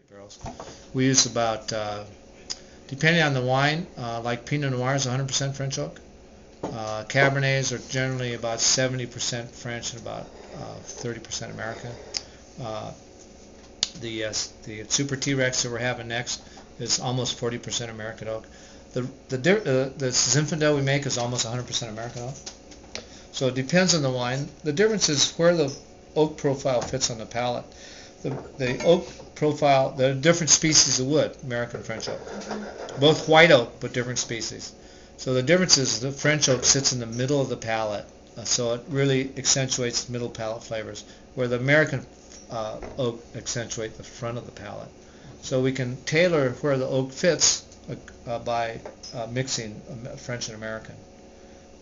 barrels. We use about, depending on the wine, like Pinot Noir is 100% French oak. Cabernets are generally about 70% French and about 30% American. The Super T-Rex that we're having next is almost 40% American oak. The Zinfandel we make is almost 100% American oak. So it depends on the wine. The difference is where the oak profile fits on the palate. The oak profile, there are different species of wood, American and French oak. Both white oak, but different species. So the difference is the French oak sits in the middle of the palate, so it really accentuates middle palate flavors, where the American oak accentuates the front of the palate. So we can tailor where the oak fits by mixing French and American.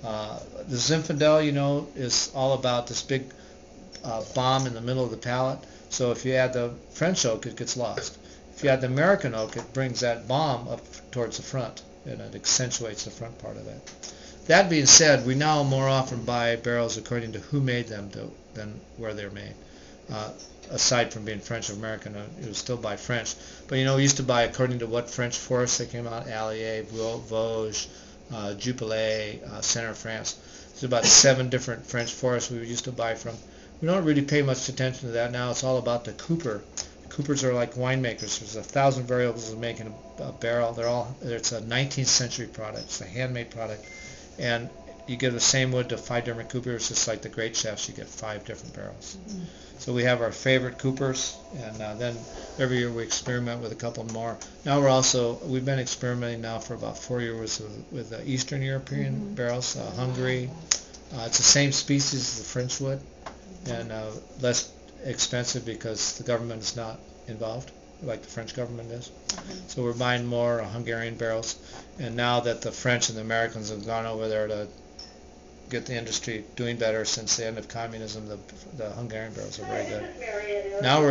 The Zinfandel, is all about this big bomb in the middle of the palate. So if you add the French oak, it gets lost. If you add the American oak, it brings that bomb up towards the front, and it accentuates the front part of it. That being said, we now more often buy barrels according to who made them than where they're made. Aside from being French or American, it was still buy French. But we used to buy according to what French forests they came out, Allier, Vosges, Jupiler, Center of France. There's about 7 different French forests we used to buy from. We don't really pay much attention to that now. It's all about the cooper. Coopers are like winemakers. There's 1,000 variables of making a barrel. It's a 19th century product. It's a handmade product. And you give the same wood to 5 different coopers, just like the great chefs, you get 5 different barrels. Mm-hmm. So we have our favorite coopers, and then every year we experiment with a couple more. Now we've been experimenting now for about 4 years with Eastern European barrels, Hungary. It's the same species as the French wood, and less expensive because the government is not involved like the French government is. So we're buying more Hungarian barrels, and now that the French and the Americans have gone over there to get the industry doing better since the end of communism, the Hungarian barrels are very good. Now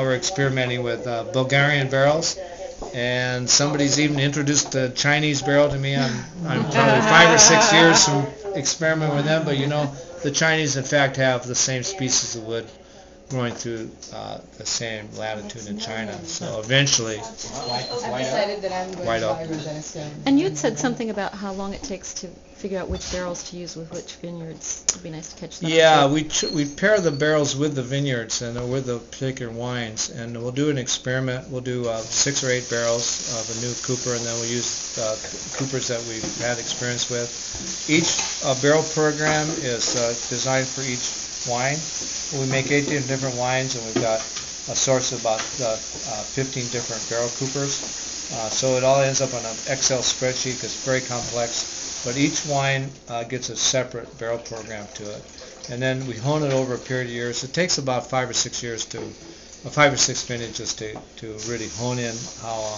we're experimenting with Bulgarian barrels, and somebody's even introduced the Chinese barrel to me. I'm probably 5 or 6 years from experimenting with them, but the Chinese in fact have the same species of wood growing through the same latitude in China. So eventually, white oak. And you had said something about how long it takes to figure out which barrels to use with which vineyards. It'd be nice to catch that. Yeah, we pair the barrels with the vineyards and with the particular wines, and we'll do an experiment. We'll do 6 or 8 barrels of a new cooper, and then we'll use coopers that we've had experience with. Each barrel program is designed for each wine. We make 18 different wines, and we've got a source of about 15 different barrel coopers. So it all ends up on an Excel spreadsheet. It's very complex, but each wine gets a separate barrel program to it, and then we hone it over a period of years. It takes about 5 or 6 years 5 or 6 vintages to really hone in how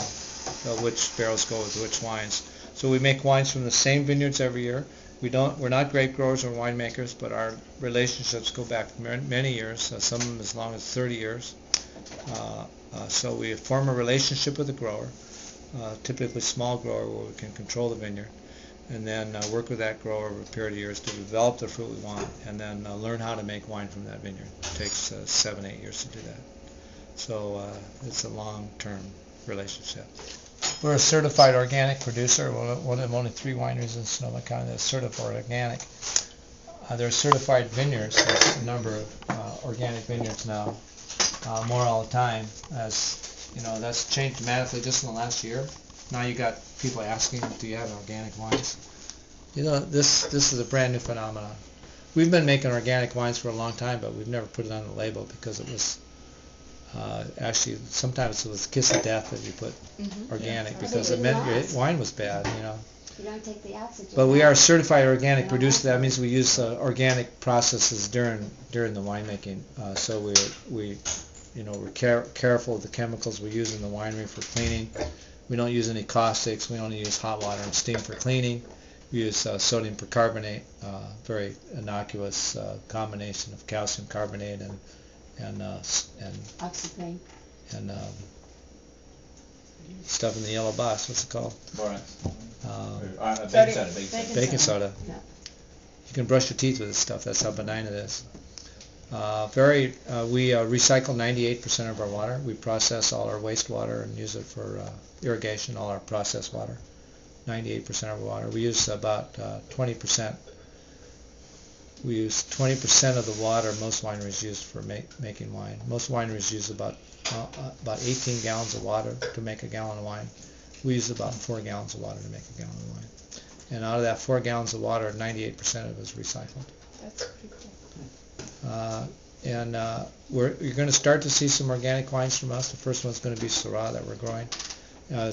which barrels go with which wines. So we make wines from the same vineyards every year. We're not grape growers or winemakers, but our relationships go back many years, some of them as long as 30 years. So we form a relationship with the grower, typically a small grower where we can control the vineyard, and then work with that grower over a period of years to develop the fruit we want, and then learn how to make wine from that vineyard. It takes 7-8 years to do that. So it's a long-term relationship. We're a certified organic producer. One of only 3 wineries in Sonoma County that's certified organic. There are certified vineyards. There's a number of organic vineyards now, more all the time. As that's changed dramatically just in the last year. Now you got people asking, "Do you have organic wines?" This is a brand new phenomenon. We've been making organic wines for a long time, but we've never put it on the label because it was. Actually, sometimes it was kiss of death that you put organic because it meant your wine was bad, You don't take the oxygen. But we are a certified organic producer. That means we use organic processes during the winemaking. So we're careful of the chemicals we use in the winery for cleaning. We don't use any caustics. We only use hot water and steam for cleaning. We use sodium percarbonate, very innocuous combination of calcium carbonate and oxyplane and stuff in the yellow box. What's it called? Borax. Baking soda. Yeah. You can brush your teeth with this stuff. That's how benign it is. We recycle 98% of our water. We process all our wastewater and use it for irrigation, all our processed water. 98% of our water. We use about 20%. We use 20% of the water most wineries use for making wine. Most wineries use about 18 gallons of water to make a gallon of wine. We use about 4 gallons of water to make a gallon of wine. And out of that 4 gallons of water, 98% of it is recycled. That's pretty cool. You're going to start to see some organic wines from us. The first one's going to be Syrah that we're growing.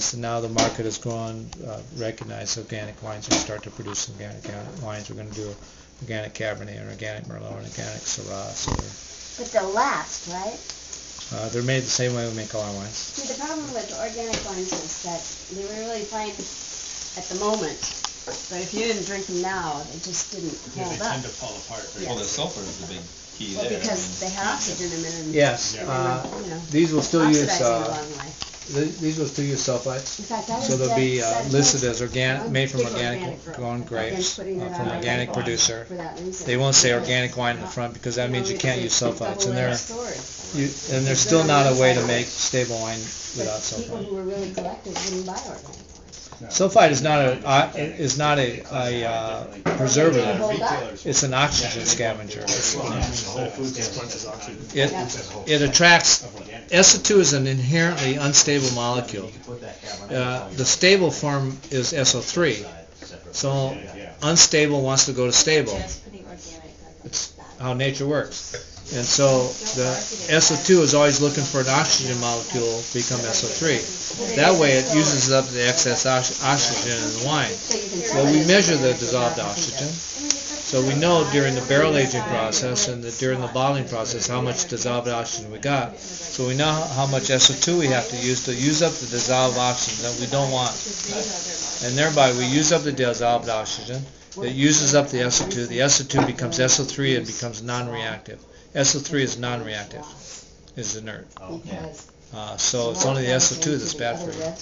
So now the market has grown, recognized organic wines, and start to produce organic wines. We're going to do organic Cabernet and organic Merlot and organic Syrah. So But they'll last, right? they're made the same way we make all our wines. See, the problem with organic wines is that they were really fine at the moment, but if you didn't drink them now, they just didn't hold They up. tend to fall apart. Yes. Well, the sulfur is the big key Well, there. because they have oxygen in them and Yes, they were, you know, these will still use oxidizing a long way. these will still use sulfites. In fact, I So was they'll be dead listed set as organic, made from big organic grown grapes, against putting it from on organic my producer. for that reason. They won't say Because, organic wine in the front because that means you can't use sulfites, and they're there's still not a way to make stable wine without People sulfite. who were really collective wouldn't buy organic wine. Sulfite is not a preservative. Hold up. It's an oxygen scavenger. Whole Foods crunches oxygen. It attracts. SO2 is an inherently unstable molecule. The stable form is SO3. So unstable wants to go to stable. It's how nature works. And so the SO2 is always looking for an oxygen molecule to become SO3. That way it uses up the excess oxygen in the wine. Well, we measure the dissolved oxygen. So we know during the barrel aging process and during the bottling process how much dissolved oxygen we got. So we know how much SO2 we have to use up the dissolved oxygen that we don't want. And thereby we use up the dissolved oxygen. It uses up the SO2. The SO2 becomes SO3 and becomes non-reactive. SO3 is non-reactive, is inert. So it's only the SO2 that's bad for you.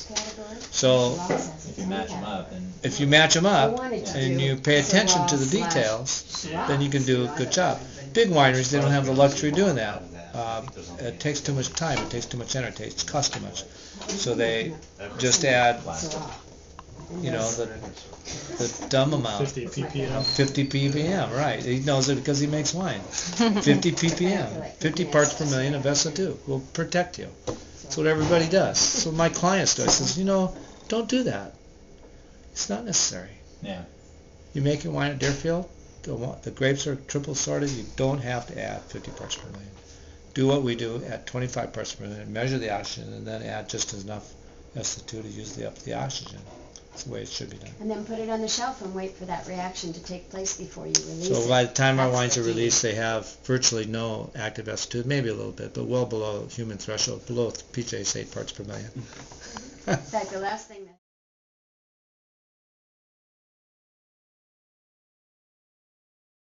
So If you match them up, then if you match them up and you pay attention to the details, then you can do a good job. Big wineries, they don't have the luxury of doing that. It takes too much time, it takes too much energy, it costs too much. So they just add, the dumb amount. 50 ppm. 50 ppm, right. He knows it because he makes wine. 50 ppm, 50 parts per million of SO2 will protect you. That's what everybody does. So my clients do. I says, don't do that. It's not necessary. yeah. You make your wine at Deerfield, the grapes are triple sorted, you don't have to add 50 parts per million. Do what we do at 25 parts per million, measure the oxygen, and then add just enough SO2 to use up the oxygen. That's the way it should be done. And then put it on the shelf and wait for that reaction to take place before you release it. So by the time our That's wines the are key. released, they have virtually no active SO2, maybe a little bit, but well below human threshold, below PJ's 8 parts per million. In fact, the last thing that